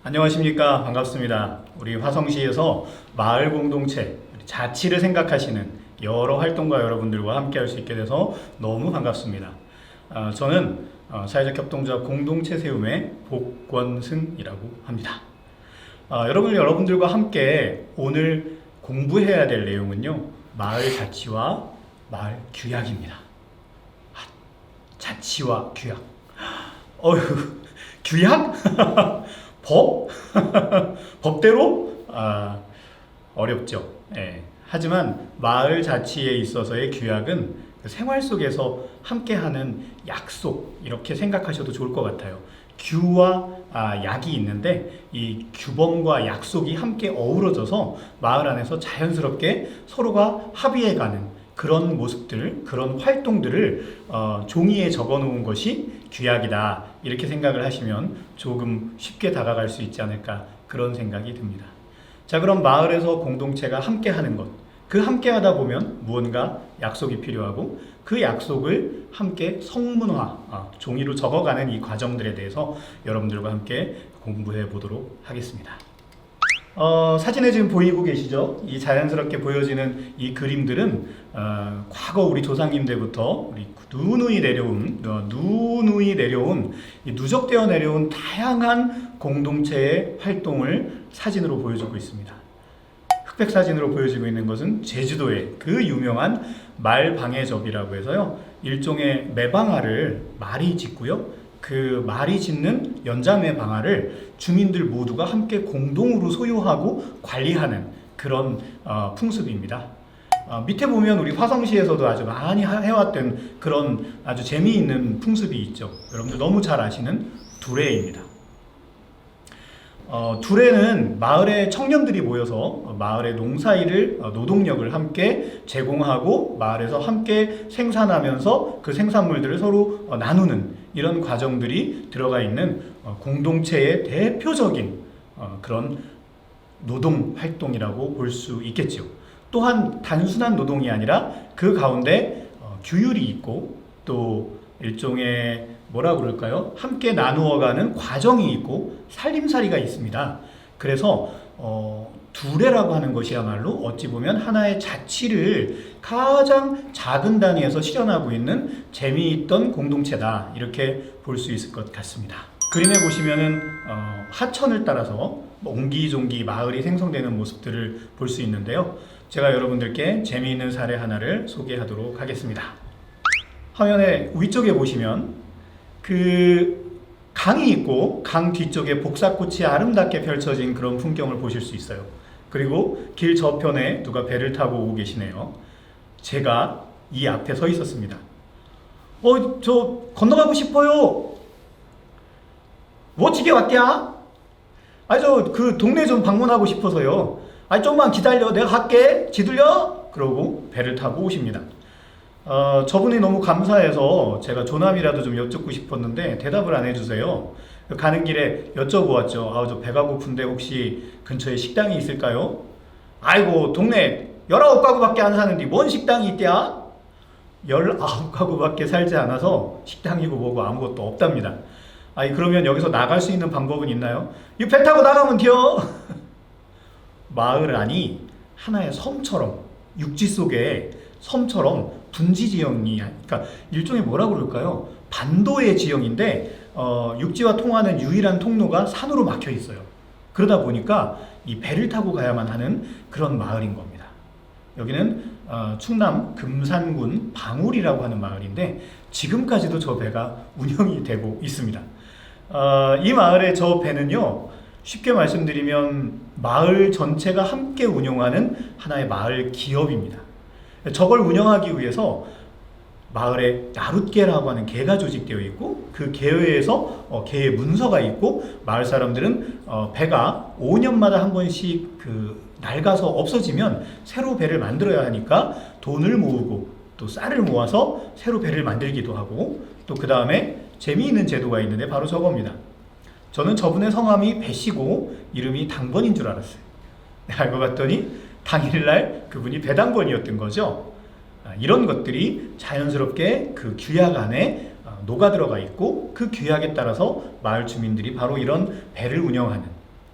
안녕하십니까. 반갑습니다. 우리 화성시에서 마을 공동체, 자치를 생각하시는 여러 활동가 여러분들과 함께 할 수 있게 돼서 너무 반갑습니다. 저는 사회적 협동조합 공동체 세움의 복권승이라고 합니다. 여러분들과 함께 오늘 공부해야 될 내용은요, 마을 자치와 마을 규약입니다. 자치와 규약. 어휴, 규약? 법? 법대로? 어렵죠. 예. 하지만 마을 자치에 있어서의 규약은 생활 속에서 함께하는 약속, 이렇게 생각하셔도 좋을 것 같아요. 규와 약이 있는데 이 규범과 약속이 함께 어우러져서 마을 안에서 자연스럽게 서로가 합의해가는 그런 모습들, 그런 활동들을 종이에 적어 놓은 것이 규약이다, 이렇게 생각을 하시면 조금 쉽게 다가갈 수 있지 않을까, 그런 생각이 듭니다. 자, 그럼 마을에서 공동체가 함께 하는 것, 그 함께 하다 보면 무언가 약속이 필요하고 그 약속을 함께 성문화, 종이로 적어가는 이 과정들에 대해서 여러분들과 함께 공부해 보도록 하겠습니다. 사진에 지금 보이고 계시죠? 이 자연스럽게 보여지는 이 그림들은 과거 우리 조상님들부터 우리 누누이 내려온 이 누적되어 내려온 다양한 공동체의 활동을 사진으로 보여주고 있습니다. 흑백 사진으로 보여지고 있는 것은 제주도의 그 유명한 말방해접이라고 해서요, 일종의 매방아를 말이 짓고요, 그 말이 짓는 연자매 방아를 주민들 모두가 함께 공동으로 소유하고 관리하는 그런 풍습입니다. 밑에 보면 우리 화성시에서도 아주 많이 해왔던 그런 아주 재미있는 풍습이 있죠. 여러분들 너무 잘 아시는 두레입니다. 두레는 마을의 청년들이 모여서 마을의 농사일을, 노동력을 함께 제공하고 마을에서 함께 생산하면서 그 생산물들을 서로 나누는 이런 과정들이 들어가 있는 공동체의 대표적인 그런 노동 활동이라고 볼 수 있겠죠. 또한 단순한 노동이 아니라 그 가운데 규율이 있고 또 일종의 뭐라 그럴까요? 함께 나누어가는 과정이 있고 살림살이가 있습니다. 그래서 두레라고 하는 것이야말로 어찌 보면 하나의 자치를 가장 작은 단위에서 실현하고 있는 재미있던 공동체다, 이렇게 볼 수 있을 것 같습니다. 그림에 보시면은 하천을 따라서 옹기종기 마을이 생성되는 모습들을 볼 수 있는데요. 제가 여러분들께 재미있는 사례 하나를 소개하도록 하겠습니다. 화면의 위쪽에 보시면 그 강이 있고 강 뒤쪽에 복사꽃이 아름답게 펼쳐진 그런 풍경을 보실 수 있어요. 그리고 길 저편에 누가 배를 타고 오고 계시네요. 제가 이 앞에 서 있었습니다. 저 건너가고 싶어요. 멋지게 왔대야? 저 그 동네 좀 방문하고 싶어서요. 좀만 기다려, 내가 갈게, 지들려? 그러고 배를 타고 오십니다. 저분이 너무 감사해서 제가 조남이라도 좀 여쭙고 싶었는데 대답을 안 해주세요. 가는 길에 여쭤보았죠. 저 배가 고픈데 혹시 근처에 식당이 있을까요? 아이고, 동네 19가구밖에 안 사는데 뭔 식당이 있대야? 19가구밖에 살지 않아서 식당이고 뭐고 아무것도 없답니다. 그러면 여기서 나갈 수 있는 방법은 있나요? 이 배 타고 나가면 돼요. 마을 안이 하나의 섬처럼, 육지 속에 섬처럼 분지 지형이, 그러니까 일종의 뭐라 그럴까요? 반도의 지형인데 육지와 통하는 유일한 통로가 산으로 막혀 있어요. 그러다 보니까 이 배를 타고 가야만 하는 그런 마을인 겁니다. 여기는 충남 금산군 방울이라고 하는 마을인데 지금까지도 저 배가 운영이 되고 있습니다. 이 마을의 저 배는요, 쉽게 말씀드리면 마을 전체가 함께 운영하는 하나의 마을 기업입니다. 저걸 운영하기 위해서 마을에 나룻개라고 하는 개가 조직되어 있고 그 개회에서 개의 문서가 있고 마을 사람들은 배가 5년마다 한 번씩 낡아서 없어지면 새로 배를 만들어야 하니까 돈을 모으고 또 쌀을 모아서 새로 배를 만들기도 하고, 또 그 다음에 재미있는 제도가 있는데 바로 저겁니다. 저는 저분의 성함이 배씨고 이름이 당번인 줄 알았어요. 알고 봤더니 당일날 그분이 배당번이었던 거죠. 이런 것들이 자연스럽게 그 규약 안에 녹아 들어가 있고 그 규약에 따라서 마을 주민들이 바로 이런 배를 운영하는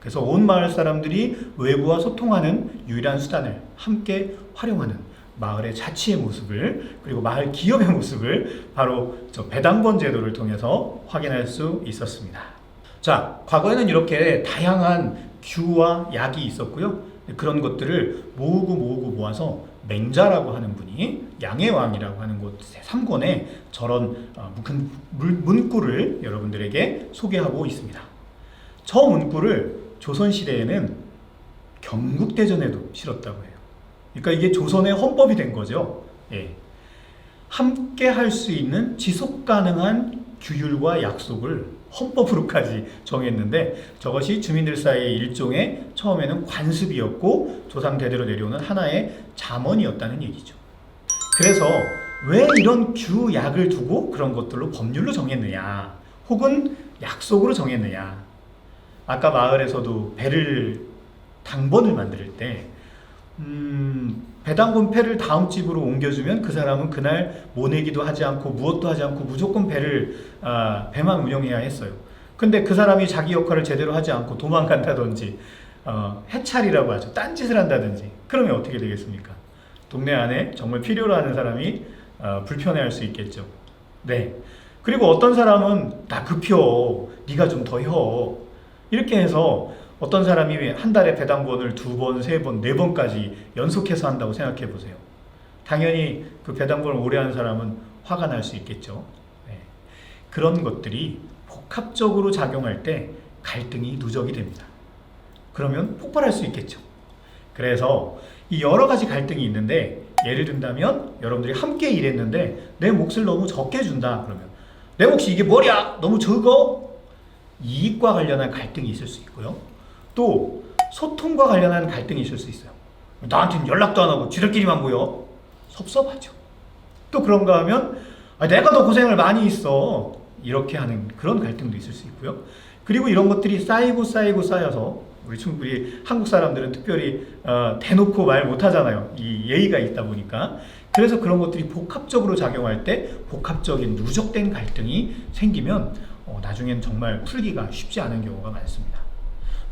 그래서 온 마을 사람들이 외부와 소통하는 유일한 수단을 함께 활용하는 마을의 자치의 모습을, 그리고 마을 기업의 모습을 바로 저 배당권 제도를 통해서 확인할 수 있었습니다. 자, 과거에는 이렇게 다양한 규와 약이 있었고요. 그런 것들을 모으고 모아서 맹자라고 하는 분이 양해왕이라고 하는 곳 3권에 저런 문구를 여러분들에게 소개하고 있습니다. 저 문구를 조선시대에는 경국대전에도 실었다고 해요. 그러니까 이게 조선의 헌법이 된 거죠. 예. 함께 할 수 있는 지속 가능한 규율과 약속을 헌법으로까지 정했는데, 저것이 주민들 사이의 일종의 처음에는 관습이었고 조상 대대로 내려오는 하나의 잠언이었다는 얘기죠. 그래서 왜 이런 규약을 두고 그런 것들로 법률로 정했느냐, 혹은 약속으로 정했느냐. 아까 마을에서도 당번을 만들 때 배당권 패를 다음 집으로 옮겨주면 그 사람은 그날 모내기도 하지 않고 무엇도 하지 않고 무조건 배만 운영해야 했어요. 근데 그 사람이 자기 역할을 제대로 하지 않고 도망간다든지 해찰이라고 하죠. 딴짓을 한다든지, 그러면 어떻게 되겠습니까? 동네 안에 정말 필요로 하는 사람이 불편해할 수 있겠죠. 네. 그리고 어떤 사람은 나 급혀, 네가 좀 더 혀, 이렇게 해서 어떤 사람이 한 달에 배당권을 2번, 3번, 4번까지 연속해서 한다고 생각해 보세요. 당연히 그 배당권을 오래 하는 사람은 화가 날 수 있겠죠. 네. 그런 것들이 복합적으로 작용할 때 갈등이 누적이 됩니다. 그러면 폭발할 수 있겠죠. 그래서 이 여러 가지 갈등이 있는데, 예를 든다면 여러분들이 함께 일했는데 내 몫을 너무 적게 준다. 그러면 내 몫이 이게 뭐냐? 너무 적어? 이익과 관련한 갈등이 있을 수 있고요. 또 소통과 관련한 갈등이 있을 수 있어요. 나한테는 연락도 안 하고 지들끼리만 모여. 섭섭하죠. 또 그런가 하면 내가 더 고생을 많이 했어, 이렇게 하는 그런 갈등도 있을 수 있고요. 그리고 이런 것들이 쌓여서 우리 한국 사람들은 특별히 대놓고 말 못하잖아요. 이 예의가 있다 보니까. 그래서 그런 것들이 복합적으로 작용할 때 복합적인 누적된 갈등이 생기면 나중엔 정말 풀기가 쉽지 않은 경우가 많습니다.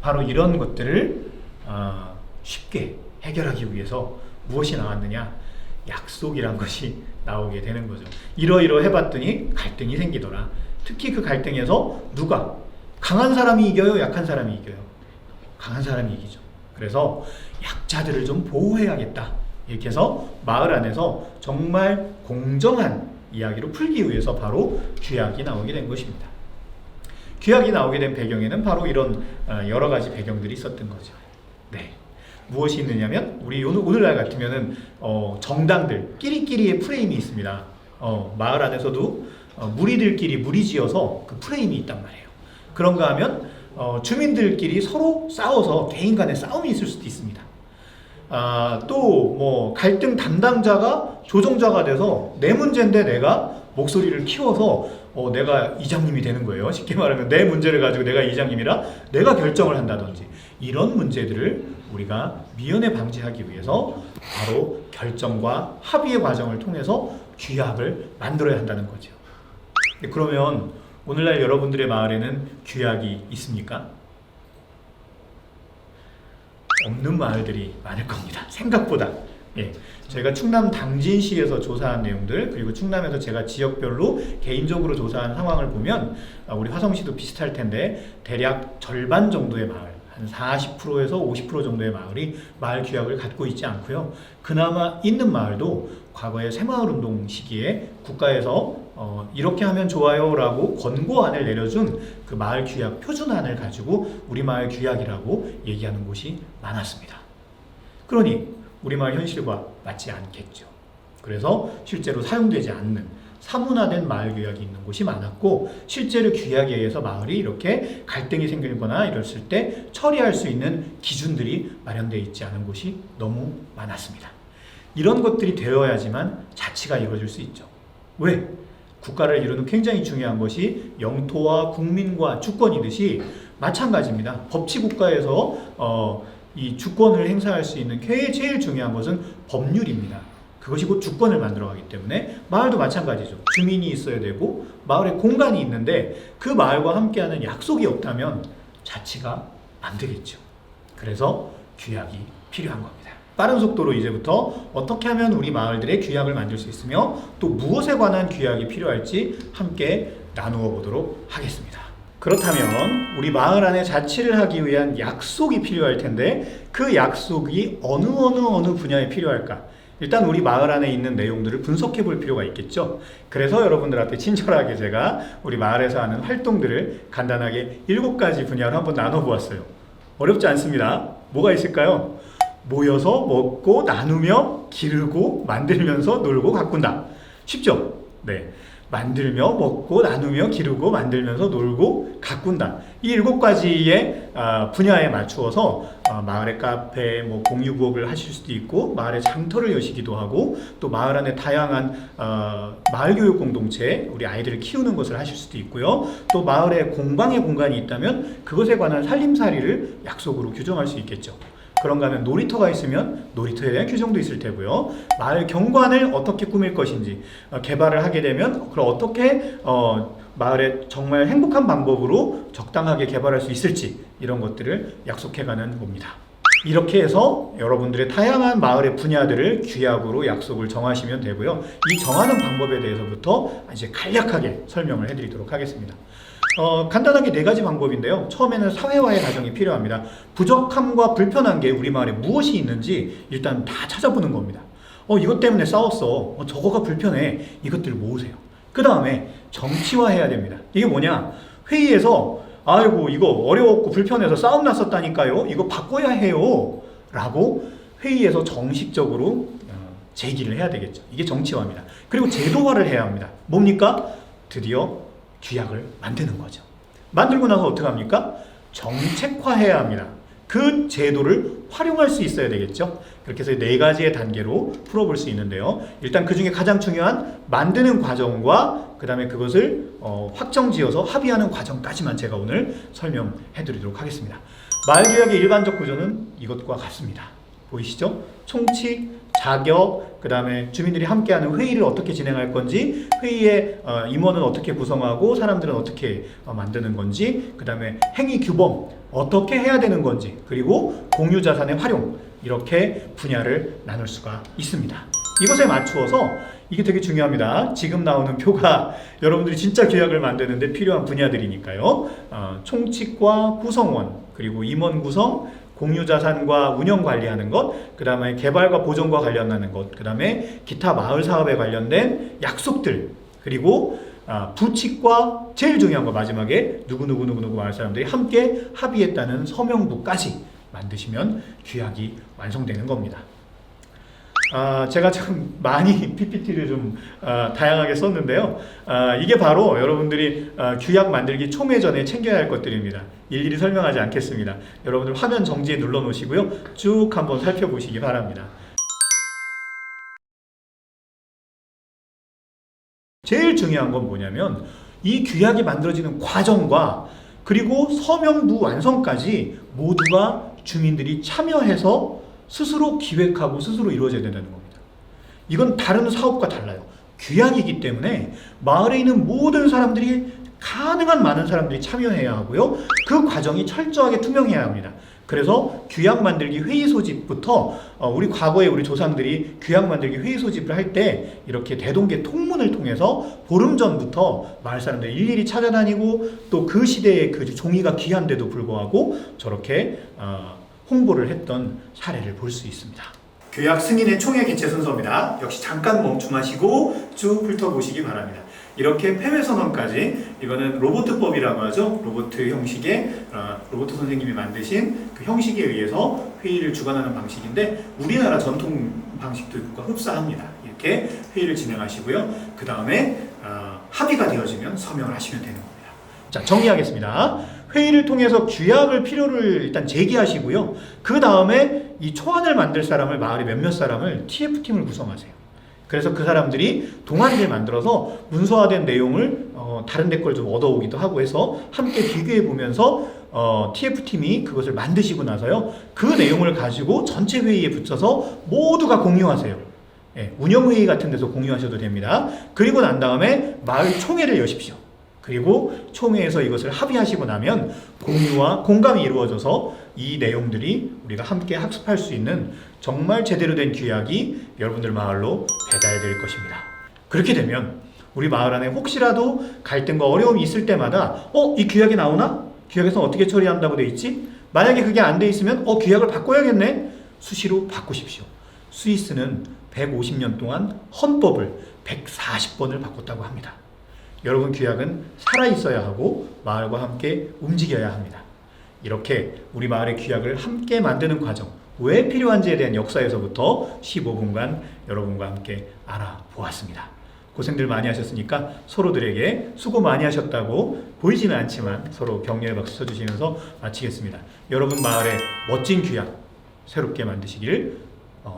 바로 이런 것들을 쉽게 해결하기 위해서 무엇이 나왔느냐? 약속이란 것이 나오게 되는 거죠. 이러이러 해봤더니 갈등이 생기더라. 특히 그 갈등에서 누가 강한 사람이 이겨요? 약한 사람이 이겨요? 강한 사람이 이기죠. 그래서 약자들을 좀 보호해야겠다. 이렇게 해서 마을 안에서 정말 공정한 이야기로 풀기 위해서 바로 규약이 나오게 된 것입니다. 규약이 나오게 된 배경에는 바로 이런 여러 가지 배경들이 있었던 거죠. 네. 무엇이 있느냐면, 우리 오늘날 같으면은 정당들 끼리끼리의 프레임이 있습니다. 마을 안에서도 무리들끼리 무리지어서 그 프레임이 있단 말이에요. 그런가 하면 주민들끼리 서로 싸워서 개인 간의 싸움이 있을 수도 있습니다. 또 뭐 갈등 담당자가 조정자가 돼서 내 문제인데 내가 목소리를 키워서 내가 이장님이 되는 거예요. 쉽게 말하면 내 문제를 가지고 내가 이장님이라 내가 결정을 한다든지, 이런 문제들을 우리가 미연에 방지하기 위해서 바로 결정과 합의의 과정을 통해서 규약을 만들어야 한다는 거죠. 그러면 오늘날 여러분들의 마을에는 규약이 있습니까? 없는 마을들이 많을 겁니다. 생각보다. 예, 저희가 충남 당진시에서 조사한 내용들, 그리고 충남에서 제가 지역별로 개인적으로 조사한 상황을 보면 우리 화성시도 비슷할 텐데, 대략 절반 정도의 마을, 한 40%에서 50% 정도의 마을이 마을 규약을 갖고 있지 않고요. 그나마 있는 마을도 과거에 새마을운동 시기에 국가에서 이렇게 하면 좋아요 라고 권고안을 내려준 그 마을 규약 표준안을 가지고 우리 마을 규약이라고 얘기하는 곳이 많았습니다. 그러니 우리 마을 현실과 맞지 않겠죠. 그래서 실제로 사용되지 않는 사문화된 마을 규약이 있는 곳이 많았고, 실제로 규약에 의해서 마을이 이렇게 갈등이 생기거나 이랬을 때 처리할 수 있는 기준들이 마련되어 있지 않은 곳이 너무 많았습니다. 이런 것들이 되어야지만 자치가 이루어질 수 있죠. 왜? 국가를 이루는 굉장히 중요한 것이 영토와 국민과 주권이듯이 마찬가지입니다. 법치국가에서 이 주권을 행사할 수 있는 제일 중요한 것은 법률입니다. 그것이 곧 주권을 만들어가기 때문에 마을도 마찬가지죠. 주민이 있어야 되고 마을에 공간이 있는데 그 마을과 함께하는 약속이 없다면 자치가 안 되겠죠. 그래서 규약이 필요한 겁니다. 빠른 속도로 이제부터 어떻게 하면 우리 마을들의 규약을 만들 수 있으며 또 무엇에 관한 규약이 필요할지 함께 나누어 보도록 하겠습니다. 그렇다면 우리 마을 안에 자치를 하기 위한 약속이 필요할 텐데 그 약속이 어느 분야에 필요할까? 일단 우리 마을 안에 있는 내용들을 분석해 볼 필요가 있겠죠. 그래서 여러분들한테 친절하게 제가 우리 마을에서 하는 활동들을 간단하게 7가지 분야로 한번 나눠 보았어요. 어렵지 않습니다. 뭐가 있을까요? 모여서 먹고 나누며 기르고 만들면서 놀고 가꾼다. 쉽죠? 네. 만들며 먹고 나누며 기르고 만들면서 놀고 가꾼다. 이 7가지의 분야에 맞추어서 마을의 카페, 공유부업을 하실 수도 있고 마을의 장터를 여시기도 하고 또 마을 안에 다양한 마을교육 공동체, 우리 아이들을 키우는 것을 하실 수도 있고요. 또 마을에 공방의 공간이 있다면 그것에 관한 살림살이를 약속으로 규정할 수 있겠죠. 그런가 하면 놀이터가 있으면 놀이터에 대한 규정도 있을 테고요. 마을 경관을 어떻게 꾸밀 것인지 개발을 하게 되면 그걸 어떻게 마을에 정말 행복한 방법으로 적당하게 개발할 수 있을지 이런 것들을 약속해가는 겁니다. 이렇게 해서 여러분들의 다양한 마을의 분야들을 규약으로 약속을 정하시면 되고요. 이 정하는 방법에 대해서부터 이제 간략하게 설명을 해드리도록 하겠습니다. 간단하게 4가지 방법인데요. 처음에는 사회화의 과정이 필요합니다. 부족함과 불편한 게 우리 마을에 무엇이 있는지 일단 다 찾아보는 겁니다. 이것 때문에 싸웠어. 저거가 불편해. 이것들을 모으세요. 그 다음에 정치화해야 됩니다. 이게 뭐냐? 회의에서 아이고 이거 어려웠고 불편해서 싸움 났었다니까요. 이거 바꿔야 해요. 라고 회의에서 정식적으로 제기를 해야 되겠죠. 이게 정치화입니다. 그리고 제도화를 해야 합니다. 뭡니까? 드디어 규약을 만드는 거죠. 만들고 나서 어떻게 합니까? 정책화해야 합니다. 그 제도를 활용할 수 있어야 되겠죠. 그렇게 해서 4가지의 단계로 풀어볼 수 있는데요. 일단 그 중에 가장 중요한 만드는 과정과 그 다음에 그것을 확정지어서 합의하는 과정까지만 제가 오늘 설명해 드리도록 하겠습니다. 마을규약의 일반적 구조는 이것과 같습니다. 보이시죠? 총칙, 자격, 그 다음에 주민들이 함께하는 회의를 어떻게 진행할 건지, 회의의 임원은 어떻게 구성하고 사람들은 어떻게 만드는 건지, 그 다음에 행위 규범 어떻게 해야 되는 건지, 그리고 공유 자산의 활용, 이렇게 분야를 나눌 수가 있습니다. 이것에 맞추어서 이게 되게 중요합니다. 지금 나오는 표가 여러분들이 진짜 규약을 만드는데 필요한 분야들이니까요. 총칙과 구성원, 그리고 임원 구성, 공유자산과 운영 관리하는 것, 그 다음에 개발과 보존과 관련하는 것, 그 다음에 기타 마을 사업에 관련된 약속들, 그리고 부칙과 제일 중요한 거 마지막에 누구 마을 사람들이 함께 합의했다는 서명부까지 만드시면 규약이 완성되는 겁니다. 제가 좀 많이 PPT를 좀 다양하게 썼는데요. 이게 바로 여러분들이 규약 만들기 초매전에 챙겨야 할 것들입니다. 일일이 설명하지 않겠습니다. 여러분들 화면 정지에 눌러 놓으시고요. 쭉 한번 살펴보시기 바랍니다. 제일 중요한 건 뭐냐면 이 규약이 만들어지는 과정과 그리고 서명부 완성까지 모두가 주민들이 참여해서 스스로 기획하고 스스로 이루어져야 된다는 겁니다. 이건 다른 사업과 달라요. 규약이기 때문에 마을에 있는 모든 사람들이 가능한 많은 사람들이 참여해야 하고요. 그 과정이 철저하게 투명해야 합니다. 그래서 규약 만들기 회의 소집부터 우리 과거에 우리 조상들이 규약 만들기 회의 소집을 할 때 이렇게 대동계 통문을 통해서 보름 전부터 마을 사람들이 일일이 찾아다니고 또 그 시대에 그 종이가 귀한데도 불구하고 저렇게 홍보를 했던 사례를 볼 수 있습니다. 규약 승인의 총회 개최 순서입니다. 역시 잠깐 멈춤하시고 쭉 훑어보시기 바랍니다. 이렇게 폐회선언까지, 이거는 로보트법이라고 하죠. 로보트 형식의 로보트 선생님이 만드신 그 형식에 의해서 회의를 주관하는 방식인데 우리나라 전통 방식들과 흡사합니다. 이렇게 회의를 진행하시고요. 그 다음에 합의가 되어지면 서명을 하시면 되는 겁니다. 자, 정리하겠습니다. 회의를 통해서 규약을 필요를 일단 제기하시고요. 그 다음에 이 초안을 만들 사람을, 마을의 몇몇 사람을 TF팀을 구성하세요. 그래서 그 사람들이 동아리를 만들어서 문서화된 내용을 다른 데 걸 좀 얻어오기도 하고 해서 함께 비교해 보면서 TF팀이 그것을 만드시고 나서요. 그 내용을 가지고 전체 회의에 붙여서 모두가 공유하세요. 운영회의 같은 데서 공유하셔도 됩니다. 그리고 난 다음에 마을 총회를 여십시오. 그리고 총회에서 이것을 합의하시고 나면 공유와 공감이 이루어져서 이 내용들이 우리가 함께 학습할 수 있는 정말 제대로 된 규약이 여러분들 마을로 배달될 것입니다. 그렇게 되면 우리 마을 안에 혹시라도 갈등과 어려움이 있을 때마다 이 규약이 나오나? 규약에서 어떻게 처리한다고 돼 있지? 만약에 그게 안 돼 있으면 규약을 바꿔야겠네? 수시로 바꾸십시오. 스위스는 150년 동안 헌법을 140번을 바꿨다고 합니다. 여러분 규약은 살아있어야 하고 마을과 함께 움직여야 합니다. 이렇게 우리 마을의 규약을 함께 만드는 과정, 왜 필요한지에 대한 역사에서부터 15분간 여러분과 함께 알아보았습니다. 고생들 많이 하셨으니까 서로들에게 수고 많이 하셨다고 보이지는 않지만 서로 격려의 박수 쳐주시면서 마치겠습니다. 여러분 마을의 멋진 규약 새롭게 만드시길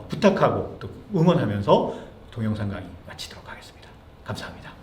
부탁하고 또 응원하면서 동영상 강의 마치도록 하겠습니다. 감사합니다.